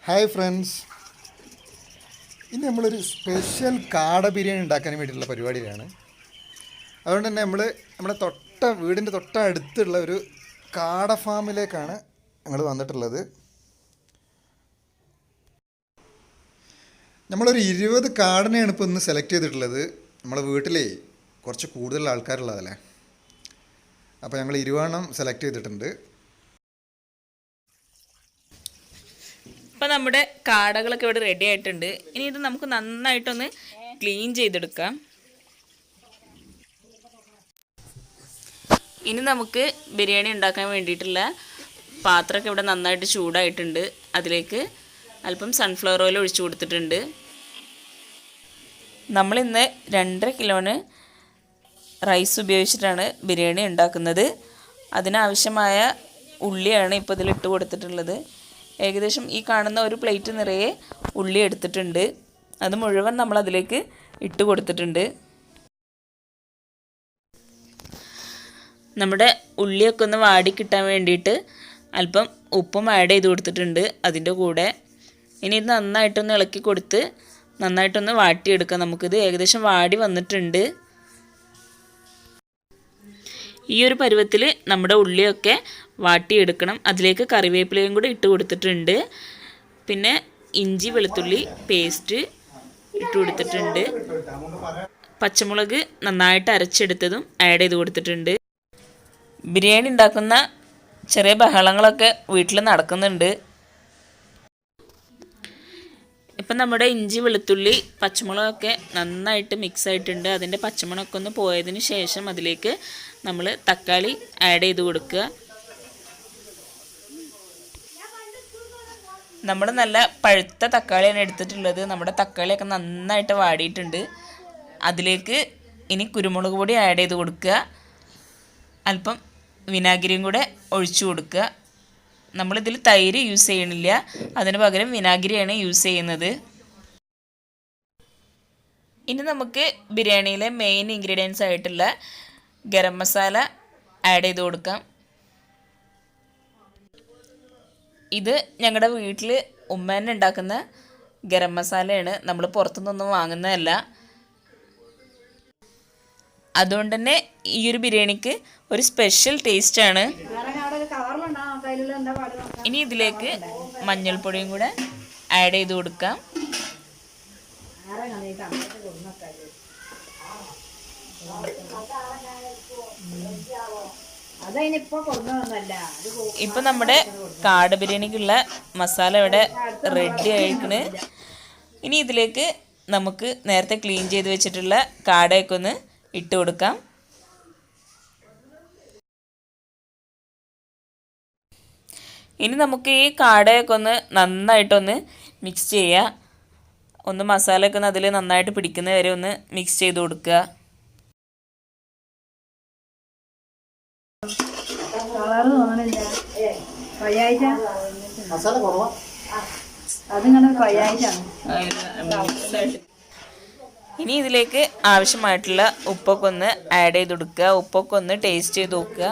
Hi friends, ഇന്ന് നമ്മളൊരു special കാട ബിരിയാണി ഉണ്ടാക്കാൻ വേണ്ടിയിട്ടുള്ള പരിപാടിയിലാണ്. അതുകൊണ്ട് തന്നെ നമ്മുടെ വീടിൻ്റെ തൊട്ടടുത്തുള്ള ഒരു കാട ഫാമിലേക്കാണ് ഞങ്ങൾ വന്നിട്ടുള്ളത്. നമ്മളൊരു 20 കാടനെയാണ് ഇപ്പോൾ ഇന്ന് സെലക്ട് ചെയ്തിട്ടുള്ളത്. നമ്മളെ വീട്ടിലേ കുറച്ച് കൂടുതൽ ആൾക്കാരുള്ളതല്ലേ, അപ്പോൾ ഞങ്ങൾ 20 സെലക്ട് ചെയ്തിട്ടുണ്ട്. അപ്പോൾ നമ്മുടെ കാടകളൊക്കെ ഇവിടെ റെഡി ആയിട്ടുണ്ട്. ഇനി ഇത് നമുക്ക് നന്നായിട്ടൊന്ന് ക്ലീൻ ചെയ്തെടുക്കാം. ഇനി നമുക്ക് ബിരിയാണി ഉണ്ടാക്കാൻ വേണ്ടിയിട്ടുള്ള പാത്രമൊക്കെ ഇവിടെ നന്നായിട്ട് ചൂടായിട്ടുണ്ട്. അതിലേക്ക് അല്പം സൺഫ്ലവർ ഓയിൽ ഒഴിച്ചു കൊടുത്തിട്ടുണ്ട്. നമ്മളിന്ന് 2.5 കിലോന് റൈസ് ഉപയോഗിച്ചിട്ടാണ് ബിരിയാണി ഉണ്ടാക്കുന്നത്. അതിനാവശ്യമായ ഉള്ളിയാണ് ഇപ്പോൾ ഇതിലിട്ട് കൊടുത്തിട്ടുള്ളത്. ഏകദേശം ഈ കാണുന്ന ഒരു പ്ലേറ്റ് നിറയെ ഉള്ളി എടുത്തിട്ടുണ്ട്. അത് മുഴുവൻ നമ്മൾ അതിലേക്ക് ഇട്ട് കൊടുത്തിട്ടുണ്ട്. നമ്മുടെ ഉള്ളിയൊക്കെ ഒന്ന് വാടി കിട്ടാൻ വേണ്ടിയിട്ട് അല്പം ഉപ്പും ആഡ് ചെയ്ത് കൊടുത്തിട്ടുണ്ട് അതിൻ്റെ കൂടെ. ഇനി ഇത് നന്നായിട്ടൊന്ന് ഇളക്കി കൊടുത്ത് നന്നായിട്ടൊന്ന് വാട്ടിയെടുക്കാം. നമുക്കിത് ഏകദേശം വാടി വന്നിട്ടുണ്ട്. ഈ ഒരു പരുവത്തിൽ നമ്മുടെ ഉള്ളിയൊക്കെ വാട്ടിയെടുക്കണം. അതിലേക്ക് കറിവേപ്പിലയും കൂടി ഇട്ട് കൊടുത്തിട്ടുണ്ട്. പിന്നെ ഇഞ്ചി വെളുത്തുള്ളി പേസ്റ്റ് ഇട്ട് കൊടുത്തിട്ടുണ്ട്. പച്ചമുളക് നന്നായിട്ട് അരച്ചെടുത്തതും ആഡ് ചെയ്ത് കൊടുത്തിട്ടുണ്ട്. ബിരിയാണി ഉണ്ടാക്കുന്ന ചെറിയ ബഹളങ്ങളൊക്കെ വീട്ടിൽ നടക്കുന്നുണ്ട്. ഇപ്പം നമ്മുടെ ഇഞ്ചി വെളുത്തുള്ളി പച്ചമുളകൊക്കെ നന്നായിട്ട് മിക്സ് ആയിട്ടുണ്ട്. അതിൻ്റെ പച്ചമുളകൊക്കെ ഒന്ന് പോയതിന് ശേഷം അതിലേക്ക് നമ്മൾ തക്കാളി ആഡ് ചെയ്ത് കൊടുക്കുക. നമ്മൾ നല്ല പഴുത്ത തക്കാളിയാണ് എടുത്തിട്ടുള്ളത്. നമ്മുടെ തക്കാളിയൊക്കെ നന്നായിട്ട് വാടിയിട്ടുണ്ട്. അതിലേക്ക് ഇനി കുരുമുളക് പൊടി ആഡ് ചെയ്ത് കൊടുക്കുക. അല്പം വിനാഗിരിയും കൂടെ ഒഴിച്ചു കൊടുക്കുക. നമ്മളിതിൽ തൈര് യൂസ് ചെയ്യണില്ല, അതിന് പകരം വിനാഗിരിയാണ് യൂസ് ചെയ്യുന്നത്. ഇനി നമുക്ക് ബിരിയാണിയിലെ മെയിൻ ഇൻഗ്രീഡിയൻസ് ആയിട്ടുള്ള ഗരം മസാല ആഡ് ചെയ്ത് കൊടുക്കാം. ഇത് ഞങ്ങളുടെ വീട്ടിൽ ഉമ്മേനെ ഉണ്ടാക്കുന്ന ഗരം മസാലയാണ്, നമ്മൾ പുറത്തുനിന്നൊന്നും വാങ്ങുന്നതല്ല. അതുകൊണ്ട് തന്നെ ഈ ഒരു ബിരിയാണിക്ക് ഒരു സ്പെഷ്യൽ ടേസ്റ്റാണ്. ഇനി ഇതിലേക്ക് മഞ്ഞൾപ്പൊടിയും കൂടെ ആഡ് ചെയ്ത് കൊടുക്കാം. ഇപ്പം നമ്മുടെ കാട ബിരിയാണിക്കുള്ള മസാല ഇവിടെ റെഡി ആയിരിക്കണ്. ഇനി ഇതിലേക്ക് നമുക്ക് നേരത്തെ ക്ലീൻ ചെയ്ത് വെച്ചിട്ടുള്ള കാടയൊക്കെ ഒന്ന് ഇട്ട് കൊടുക്കാം. ഇനി നമുക്ക് ഈ കാടയൊക്കെ ഒന്ന് നന്നായിട്ടൊന്ന് മിക്സ് ചെയ്യുക. ഒന്ന് മസാലയൊക്കെ ഒന്ന് അതിൽ നന്നായിട്ട് പിടിക്കുന്ന വരെ ഒന്ന് മിക്സ് ചെയ്ത് കൊടുക്കുക. ഇനി ഇതിലേക്ക് ആവശ്യമായിട്ടുള്ള ഉപ്പൊക്കെ ഒന്ന് ആഡ് ചെയ്ത് കൊടുക്കുക. ഉപ്പൊക്കെ ഒന്ന് ടേസ്റ്റ് ചെയ്ത് നോക്കുക,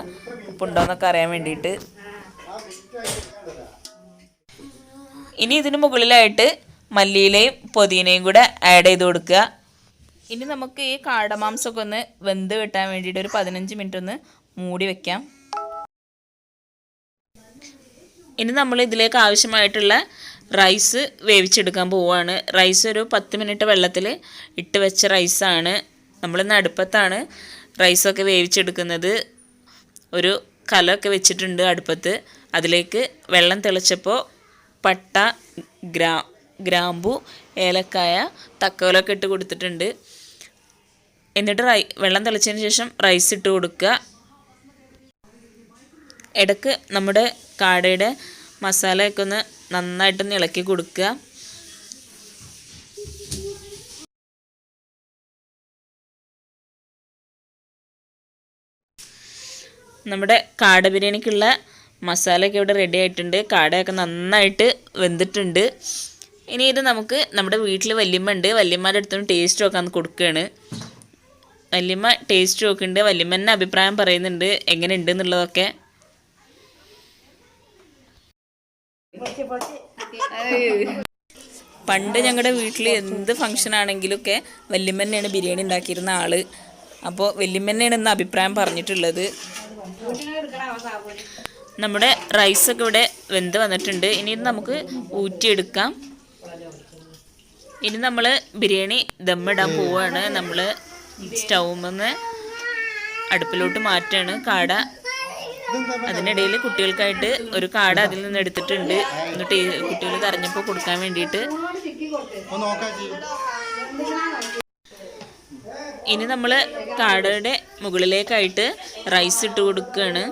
ഉപ്പുണ്ടോയെന്നൊക്കെ അറിയാൻ വേണ്ടിയിട്ട്. ഇനി ഇതിന് മുകളിലായിട്ട് മല്ലിയിലയും പുതിനയും കൂടെ ആഡ് ചെയ്ത് കൊടുക്കുക. ഇനി നമുക്ക് ഈ കാടമാംസമൊക്കെ ഒന്ന് വെന്ത് കിട്ടാൻ വേണ്ടിയിട്ട് ഒരു 15 മിനിറ്റ് ഒന്ന് മൂടി വെക്കാം. ഇനി നമ്മൾ ഇതിലേക്ക് ആവശ്യമായിട്ടുള്ള റൈസ് വേവിച്ചെടുക്കാൻ പോവുകയാണ്. റൈസ് ഒരു 10 മിനിറ്റ് വെള്ളത്തിൽ ഇട്ട് വെച്ച റൈസാണ്. നമ്മളിന്ന് അടുപ്പത്താണ് റൈസൊക്കെ വേവിച്ചെടുക്കുന്നത്. ഒരു കലമൊക്കെ വെച്ചിട്ടുണ്ട് അടുപ്പത്ത്. അതിലേക്ക് വെള്ളം തിളച്ചപ്പോൾ പട്ട, ഗ്രാമ്പു, ഏലക്കായ, തക്കോലൊക്കെ ഇട്ട് കൊടുത്തിട്ടുണ്ട്. എന്നിട്ട് വെള്ളം തിളച്ചതിന് ശേഷം റൈസ് ഇട്ട് കൊടുക്കുക. ഇടയ്ക്ക് നമ്മുടെ കാടയുടെ മസാലയൊക്കെ ഒന്ന് നന്നായിട്ടൊന്ന് ഇളക്കി കൊടുക്കുക. നമ്മുടെ കാട ബിരിയാണിക്കുള്ള മസാലയൊക്കെ ഇവിടെ റെഡി ആയിട്ടുണ്ട്. കാടയൊക്കെ നന്നായിട്ട് വെന്തിട്ടുണ്ട്. ഇനി ഇത് നമുക്ക് നമ്മുടെ വീട്ടിൽ വല്യമ്മ ഉണ്ട്, വല്യമ്മയുടെ അടുത്തൊന്ന് ടേസ്റ്റ് നോക്കാൻ കൊടുക്കുകയാണ്. വല്യമ്മ ടേസ്റ്റ് നോക്കുന്നുണ്ട്. വല്യമ്മ തന്നെ അഭിപ്രായം പറയുന്നുണ്ട് എങ്ങനെ ഉണ്ട് എന്നുള്ളതൊക്കെ. പണ്ട് ഞങ്ങളുടെ വീട്ടിൽ എന്ത് ഫംഗ്ഷൻ ആണെങ്കിലുമൊക്കെ വല്യമ്മ തന്നെയാണ് ബിരിയാണി ഉണ്ടാക്കിയിരുന്ന ആള്. അപ്പോൾ വല്യമ്മ തന്നെയാണ് ഇന്ന് അഭിപ്രായം പറഞ്ഞിട്ടുള്ളത്. നമ്മുടെ റൈസൊക്കെ ഇവിടെ വെന്ത് വന്നിട്ടുണ്ട്. ഇനി ഇത് നമുക്ക് ഊറ്റിയെടുക്കാം. ഇനി നമ്മൾ ബിരിയാണി ദമ്മിടാൻ പോവുകയാണ്. നമ്മൾ സ്റ്റൗവിൽ നിന്ന് അടുപ്പിലോട്ട് മാറ്റാണ് കാട. അതിനിടയിൽ കുട്ടികൾക്കായിട്ട് ഒരു കാട അതിൽ നിന്ന് എടുത്തിട്ടുണ്ട്. എന്നിട്ട് കുട്ടികൾ കരഞ്ഞപ്പോൾ കൊടുക്കാൻ വേണ്ടിയിട്ട്. ഇനി നമ്മൾ കാടയുടെ മുകളിലേക്കായിട്ട് റൈസ് ഇട്ട് കൊടുക്കുകയാണ്.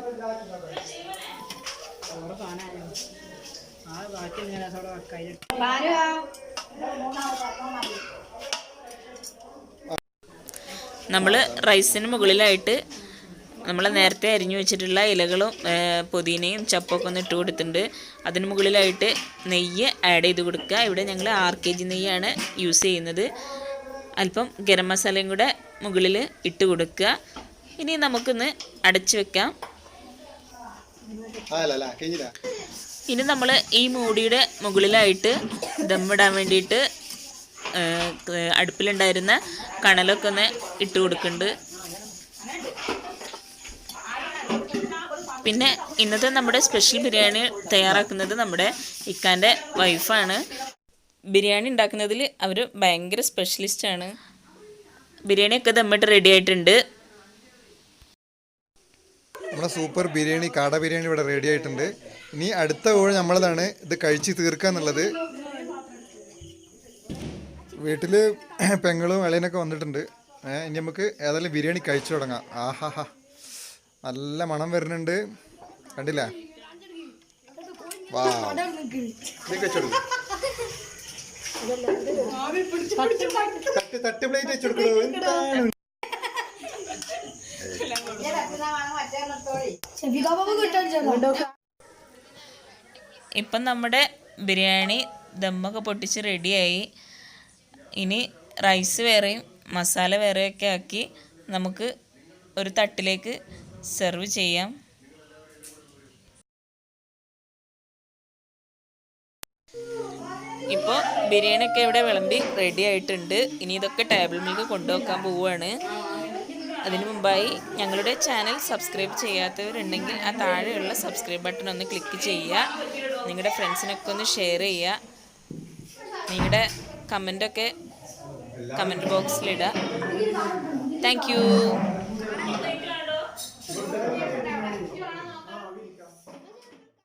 നമ്മൾ റൈസിന് മുകളിലായിട്ട് നമ്മൾ നേരത്തെ അരിഞ്ഞു വെച്ചിട്ടുള്ള ഇലകളും പുതിനയും ചപ്പൊക്കെ ഒന്ന് ഇട്ട് കൊടുത്തിട്ടുണ്ട്. അതിന് മുകളിലായിട്ട് നെയ്യ് ആഡ് ചെയ്ത് കൊടുക്കുക. ഇവിടെ ഞങ്ങൾ 6 kg നെയ്യാണ് യൂസ് ചെയ്യുന്നത്. അല്പം ഗരം മസാലയും കൂടെ മുകളിൽ ഇട്ട് കൊടുക്കുക. ഇനി നമുക്കൊന്ന് അടച്ചു വെക്കാം. ഇനി നമ്മൾ ഈ മൂടിയുടെ മുകളിലായിട്ട് ദമ്മിടാൻ വേണ്ടിയിട്ട് അടുപ്പിലുണ്ടായിരുന്ന കണലൊക്കെ ഒന്ന് ഇട്ട് കൊടുക്കുന്നുണ്ട്. പിന്നെ ഇന്നത്തെ നമ്മുടെ സ്പെഷ്യൽ ബിരിയാണി തയ്യാറാക്കുന്നത് നമ്മുടെ ഇക്കാൻ്റെ വൈഫാണ്. ബിരിയാണി ഉണ്ടാക്കുന്നതിൽ അവർ ഭയങ്കര സ്പെഷ്യലിസ്റ്റാണ്. ബിരിയാണിയൊക്കെ ദമ്മിട്ട് റെഡി ആയിട്ടുണ്ട്. നമ്മുടെ സൂപ്പർ ബിരിയാണി, കാട ബിരിയാണി ഇവിടെ റെഡി ആയിട്ടുണ്ട്. ഇനി അടുത്ത ഊഴ് നമ്മളതാണ് ഇത് കഴിച്ച് തീർക്കുക എന്നുള്ളത്. വീട്ടിൽ പെങ്ങളും ഇളയനൊക്കെ വന്നിട്ടുണ്ട്. ഇനി നമുക്ക് ഏതായാലും ബിരിയാണി കഴിച്ചു തുടങ്ങാം. ആഹാ, നല്ല മണം വരുന്നുണ്ട്, കണ്ടില്ല? വാ, തട്ട് പ്ലേറ്റ് വെച്ചെടുക്കണോ? ഇപ്പം നമ്മുടെ ബിരിയാണി ദമ്മൊക്കെ പൊട്ടിച്ച് റെഡിയായി. ഇനി റൈസ് വേറെയും മസാല വേറെയൊക്കെ ആക്കി നമുക്ക് ഒരു തട്ടിലേക്ക് സെർവ് ചെയ്യാം. ഇപ്പോൾ ബിരിയാണിയൊക്കെ ഇവിടെ വിളമ്പി റെഡി ആയിട്ടുണ്ട്. ഇനി ഇതൊക്കെ ടേബിളിലേക്ക് കൊണ്ടുവെക്കാൻ പോവുകയാണ്. അതിനു മുമ്പായി ഞങ്ങളുടെ ചാനൽ സബ്സ്ക്രൈബ് ചെയ്യാത്തവരുണ്ടെങ്കിൽ ആ താഴെയുള്ള സബ്സ്ക്രൈബ് ബട്ടൺ ഒന്ന് ക്ലിക്ക് ചെയ്യുക. നിങ്ങളുടെ ഫ്രണ്ട്സിനൊക്കെ ഒന്ന് ഷെയർ ചെയ്യുക. നിങ്ങളുടെ കമൻറ്റൊക്കെ കമൻറ്റ് ബോക്സിലിടുക. Thank U.